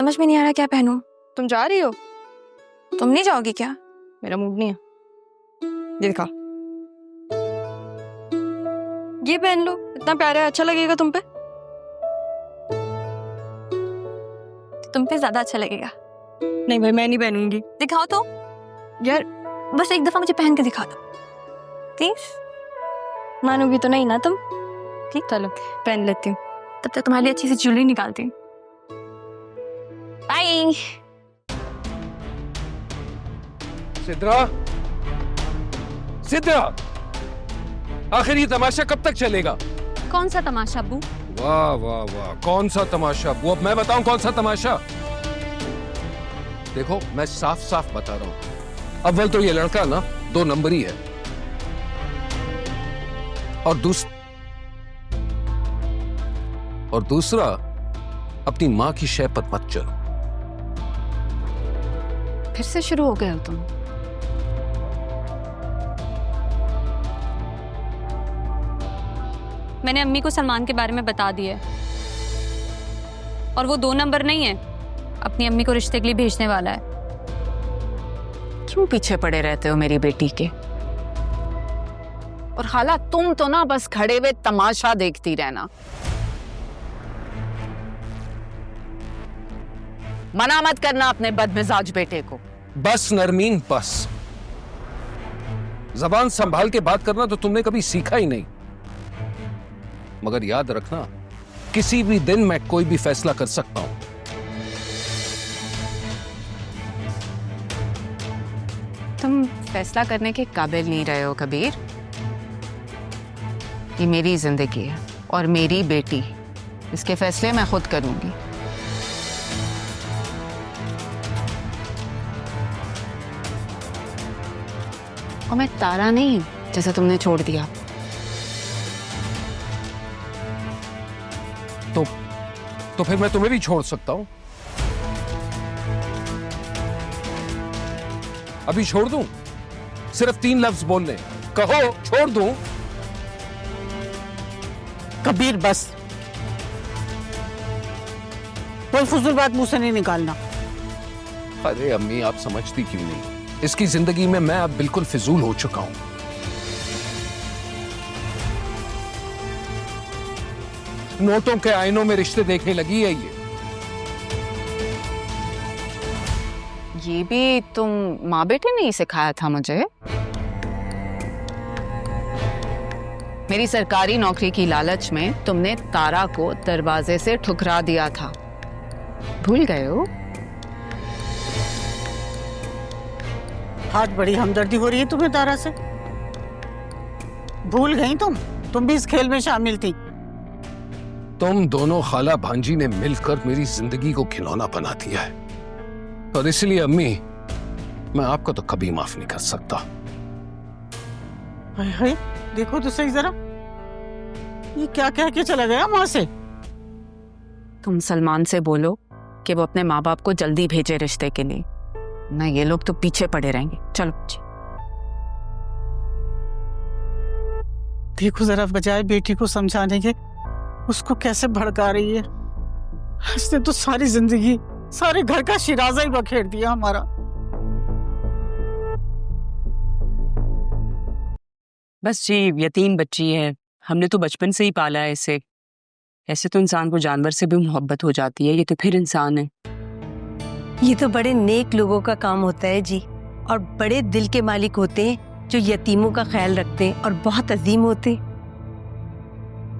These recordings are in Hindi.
समझ में नहीं आ रहा क्या पहनूं। तुम जा रही हो? तुम नहीं जाओगी क्या? मेरा मूड नहीं है। ये दिखा, ये पहन लो, इतना प्यारा है, अच्छा लगेगा तुम पे। तुम पे ज्यादा अच्छा लगेगा। नहीं भाई, मैं नहीं पहनूंगी। दिखाओ तो यार बस एक दफा मुझे पहन के दिखा दो प्लीज। मानोगी तो नहीं ना तुम? ठीक, चलो पहन लेती हूँ। तब तक तुम्हारे लिए अच्छी सी ज्वेलरी निकालती हूँ। बाय। सिद्रा, सिद्रा, आखिर ये तमाशा कब तक चलेगा? कौन सा तमाशा अब्बू? वाह वाह वाह, कौन सा तमाशा? वो अब मैं बताऊं कौन सा तमाशा? देखो मैं साफ साफ बता रहा हूं, अव्वल तो ये लड़का ना 2 नंबरी है, और दूसरा अपनी मां की शय पर मत चलो। फिर से शुरू हो गए हो तुम। मैंने अम्मी को सलमान के बारे में बता दिया है, और वो 2 नंबर नहीं है, अपनी अम्मी को रिश्ते के लिए भेजने वाला है। क्यों पीछे पड़े रहते हो मेरी बेटी के? और खाला तुम तो ना बस खड़े हुए तमाशा देखती रहना। मना मत करना अपने बदमिजाज बेटे को। बस नरमीन बस, जबान संभाल के बात करना तो तुमने कभी सीखा ही नहीं। मगर याद रखना, किसी भी दिन मैं कोई भी फैसला कर सकता हूं। तुम फैसला करने के काबिल नहीं रहे हो कबीर। ये मेरी जिंदगी है और मेरी बेटी, इसके फैसले मैं खुद करूंगी। और मैं तारा नहीं जैसे तुमने छोड़ दिया। तो फिर मैं तुम्हें भी छोड़ सकता हूं। अभी छोड़ दूं? सिर्फ 3 लफ्ज बोलने, कहो छोड़ दूं। कबीर बस, कोई फजूल बात मुंह से नहीं निकालना। अरे अम्मी, आप समझती क्यों नहीं? इसकी जिंदगी में मैं अब बिल्कुल फिजूल हो चुका हूं। नोटों के आईनों में रिश्ते देखने लगी है ये भी तुम माँ बेटे ने ही सिखाया था मुझे। मेरी सरकारी नौकरी की लालच में तुमने तारा को दरवाजे से ठुकरा दिया था, भूल गए हो? आज बड़ी हमदर्दी हो रही है तुम्हें तारा से। भूल गई तुम भी इस खेल में शामिल थी। तुम दोनों खाला भांजी ने मिलकर मेरी जिंदगी को खिलौना बना दिया है, और इसलिए अम्मी, मैं आपको तो कभी माफ नहीं कर सकता। हाय हाय, देखो तो सही जरा, ये क्या कह के चला गया वहां से। तुम सलमान से बोलो कि वो अपने माँ बाप को जल्दी भेजे रिश्ते के लिए, ना ये लोग तो पीछे पड़े रहेंगे। चलो देखो जरा, बजाय बेटी को समझाने के उसको कैसे भड़का रही है। इसने तो सारी जिंदगी, सारे घर का शिराजा ही बखेर दिया हमारा। बस जी, यतीम बच्ची है, हमने तो बचपन से ही पाला है इसे। ऐसे तो इंसान को जानवर से भी मोहब्बत हो जाती है, ये तो फिर इंसान है। ये तो बड़े नेक लोगों का काम होता है जी, और बड़े दिल के मालिक होते हैं जो यतीमों का ख्याल रखते हैं और बहुत अजीम होते हैं।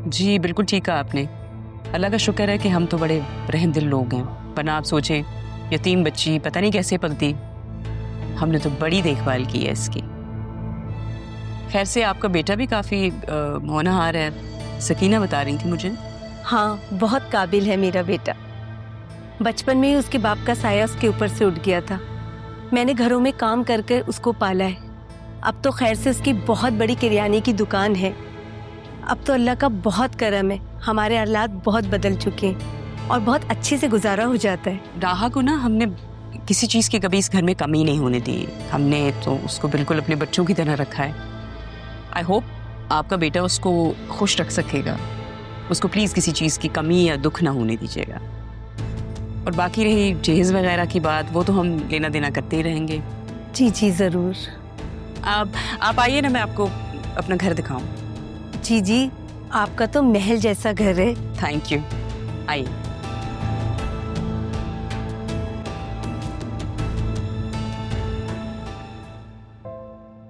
जी बिल्कुल ठीक कहा आपने। अल्लाह का शुक्र है कि हम तो बड़े रहम दिल लोग हैं, वरना आप सोचें यतीम बच्ची पता नहीं कैसे पलती। हमने तो बड़ी देखभाल की है इसकी। खैर से आपका बेटा भी काफ़ी होनहार है, सकीना बता रही थी मुझे। हाँ, बहुत काबिल है मेरा बेटा। बचपन में ही उसके बाप का साया उसके ऊपर से उठ गया था। मैंने घरों में काम कर कर उसको पाला है। अब तो खैर से उसकी बहुत बड़ी किराने की दुकान है। अब तो अल्लाह का बहुत करम है, हमारे हालात बहुत बदल चुके हैं और बहुत अच्छे से गुजारा हो जाता है। राहा को ना हमने किसी चीज़ की कभी इस घर में कमी नहीं होने दी। हमने तो उसको बिल्कुल अपने बच्चों की तरह रखा है। आई होप आपका बेटा उसको खुश रख सकेगा। उसको प्लीज़ किसी चीज़ की कमी या दुख ना होने दीजिएगा। और बाकी रही जहेज वगैरह की बात, वो तो हम लेना देना करते ही रहेंगे। जी जी जरूर। आप आइए ना, मैं आपको अपना घर दिखाऊं। जी जी, आपका तो महल जैसा घर है। थैंक यू, आइए।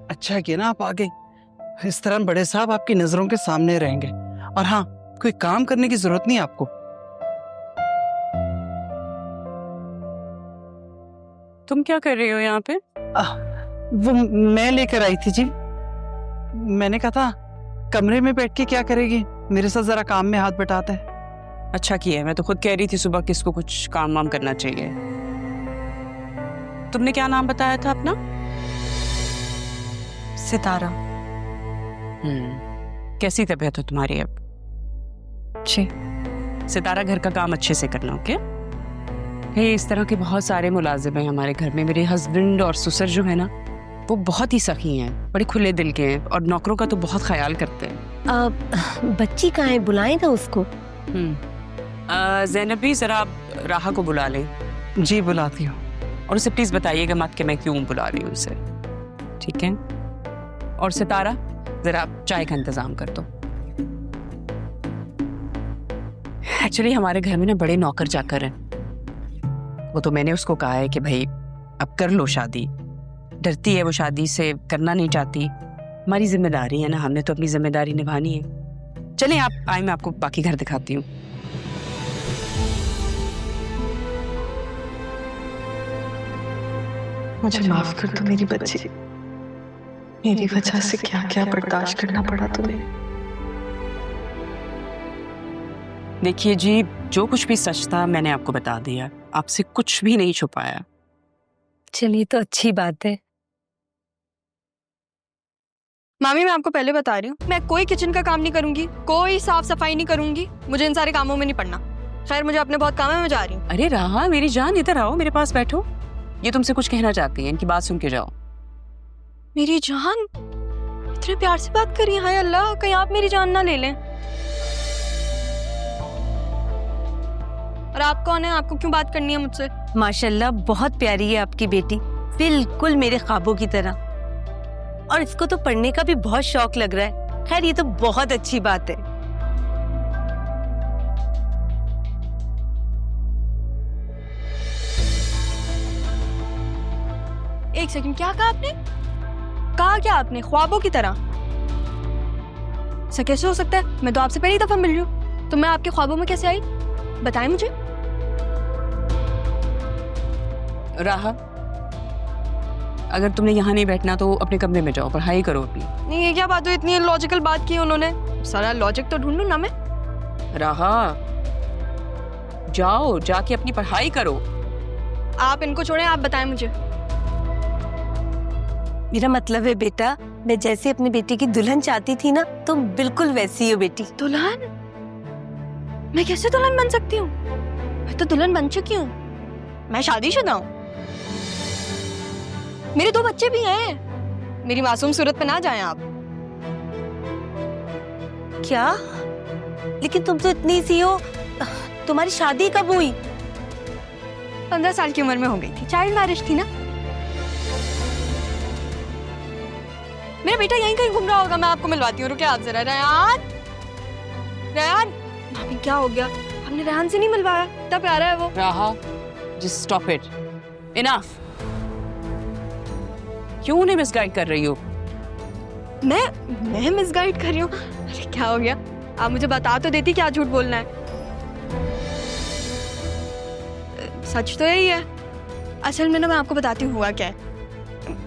अच्छा किया ना आप आ गए, इस तरह बड़े साहब आपकी नजरों के सामने रहेंगे। और हाँ, कोई काम करने की जरूरत नहीं आपको। तुम क्या कर रही हो यहाँ पे? वो मैं लेकर आई थी जी। मैंने कहा था कमरे में बैठ के क्या करेगी, मेरे साथ जरा काम में हाथ बटाता है। अच्छा किया, मैं तो खुद कह रही थी सुबह कि इसको कुछ काम वाम करना चाहिए। तुमने क्या नाम बताया था अपना? सितारा। कैसी तबीयत है तुम्हारी अब? जी। सितारा, घर का काम अच्छे से करना, ओके? इस तरह के बहुत सारे मुलाजिम हैं हमारे घर में। मेरे हस्बैंड और ससुर जो है ना, वो बहुत ही सखी हैं, बड़े खुले दिल के हैं और नौकरों का तो बहुत ख्याल करते हैं। बच्ची कहाँ है, बुलाए ना उसको। ज़ैनबी, जरा आप राहा को बुला लें। जी बुलाती हूँ। और उसे प्लीज बताइएगा मत कि मैं क्यों बुला रही हूँ उसे, ठीक है? और सितारा, जरा आप चाय का इंतजाम कर दो। एक्चुअली हमारे घर में ना बड़े नौकर चाकर हैं। वो तो मैंने उसको कहा है कि भाई अब कर लो शादी। डरती है वो, शादी से करना नहीं चाहती। हमारी जिम्मेदारी है ना, हमने तो अपनी जिम्मेदारी निभानी है। चलें आप आए, मैं आपको बाकी घर दिखाती हूँ। मुझे माफ कर दो मेरी बच्ची, मेरी वजह से क्या क्या बर्दाश्त करना पड़ा तुम्हें। देखिए जी, जो कुछ भी सच था मैंने आपको बता दिया, आपसे कुछ भी नहीं छुपाया। चलिए तो अच्छी बात है। मामी मैं आपको पहले बता रही हूँ, मैं कोई किचन का काम नहीं करूंगी, कोई साफ सफाई नहीं करूंगी, मुझे इन सारे कामों में नहीं पड़ना। खैर मुझे अपने बहुत काम है, मैं जा रही हूँ। अरे राहा मेरी जान, इधर आओ, मेरे पास बैठो। ये तुमसे कुछ कहना चाहती हैं, इनकी बात सुन के जाओ। मेरी जान, इतने प्यार से बात कर रही है, हाय अल्लाह, कहीं आप मेरी जान ना ले लें। और आप कौन है, आपको क्यों बात करनी है मुझसे? माशाल्लाह बहुत प्यारी है आपकी बेटी, बिल्कुल मेरे ख्वाबों की तरह। और इसको तो पढ़ने का भी बहुत शौक लग रहा है। खैर ये तो बहुत अच्छी बात है। एक सेकंड, क्या कहा आपने? कहा क्या आपने? ख्वाबों की तरह? ऐसा कैसे हो सकता है? मैं तो आपसे पहली दफा मिल रही हूँ, तो मैं आपके ख्वाबों में कैसे आई? बताएं मुझे। राहा, अगर तुमने यहाँ नहीं बैठना तो अपने कमरे में जाओ, पढ़ाई करो अपनी। नहीं, ये क्या बात हुई? इतनी लॉजिकल बात की उन्होंने, सारा लॉजिक तो ढूंढूं ना मैं। राहा, जाओ, जाके अपनी पढ़ाई करो। आप इनको छोड़ें, आप बताएं मुझे। मेरा मतलब है बेटा, मैं जैसे अपनी बेटी की दुल्हन चाहती थी ना, तुम बिल्कुल वैसी हो बेटी। दुल्हन? मैं कैसे दुल्हन बन सकती हूँ? मैं तो दुल्हन बन चुकी हूँ, मैं शादीशुदा हूँ, मेरे 2 बच्चे भी हैं। मेरी मासूम सूरत पे ना जाएं आप। क्या? लेकिन तुम तो इतनी सी हो, तुम्हारी शादी कब हुई? 15 साल की उम्र में हो गई थी, चाइल्ड मैरिज थी ना। मेरा बेटा यहीं कहीं घूम रहा होगा, मैं आपको मिलवाती हूँ, रुके आप जरा। रेहान, रेहान, भाभी क्या हो गया? हमने रेहान से नहीं मिलवाया, इतना प्यारा है वो। राहा, जस्ट स्टॉप इट, इनफ। क्यों उन्हें मिसगाइड कर रही हो? मैं मिसगाइड कर रही हूँ? अरे क्या हो गया? आप मुझे बता तो देती क्या झूठ बोलना है। सच तो यही है। असल में ना मैं आपको बताती हूँ हुआ क्या है।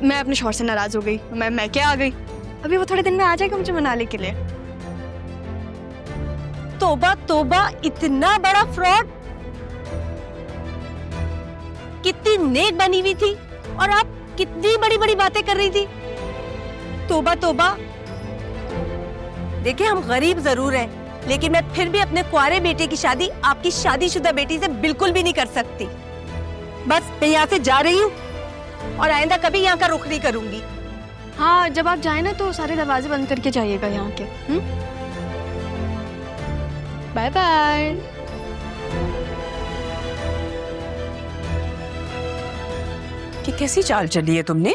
मैं अपने शौहर से नाराज हो गई, मैं क्या आ गई। अभी वो थोड़े दिन में आ जाएगा मुझे मनाने के लिए। तोबा तोबा, इतना बड़ा फ्रॉड! कितनी नेक बनी हुई थी और आप कितनी बड़ी बड़ी बातें कर रही थी। तोबा तोबा। देखिए हम गरीब जरूर हैं, लेकिन मैं फिर भी अपने कुंवारे बेटे की शादी आपकी शादीशुदा बेटी से बिल्कुल भी नहीं कर सकती। बस मैं यहाँ से जा रही हूँ और आइंदा कभी यहाँ का रुख नहीं करूंगी। हाँ, जब आप जाए ना तो सारे दरवाजे बंद करके जाइएगा यहाँ के। Bye bye. कि कैसी चाल चली है तुमने?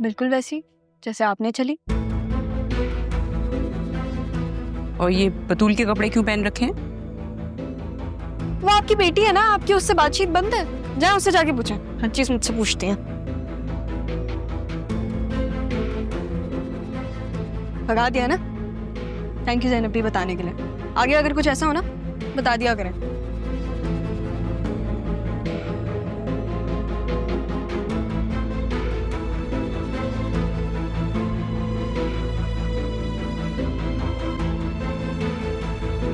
बिल्कुल वैसी जैसे आपने चली। और ये बतूल के कपड़े क्यों पहन रखे हैं? वो आपकी बेटी है ना, आपकी उससे बातचीत बंद है। जाए उससे जाके पूछें, हर चीज मुझसे पूछती हैं। भगा दिया ना। थैंक यू ज़ैनब भी बताने के लिए। आगे अगर कुछ ऐसा हो ना बता दिया करें।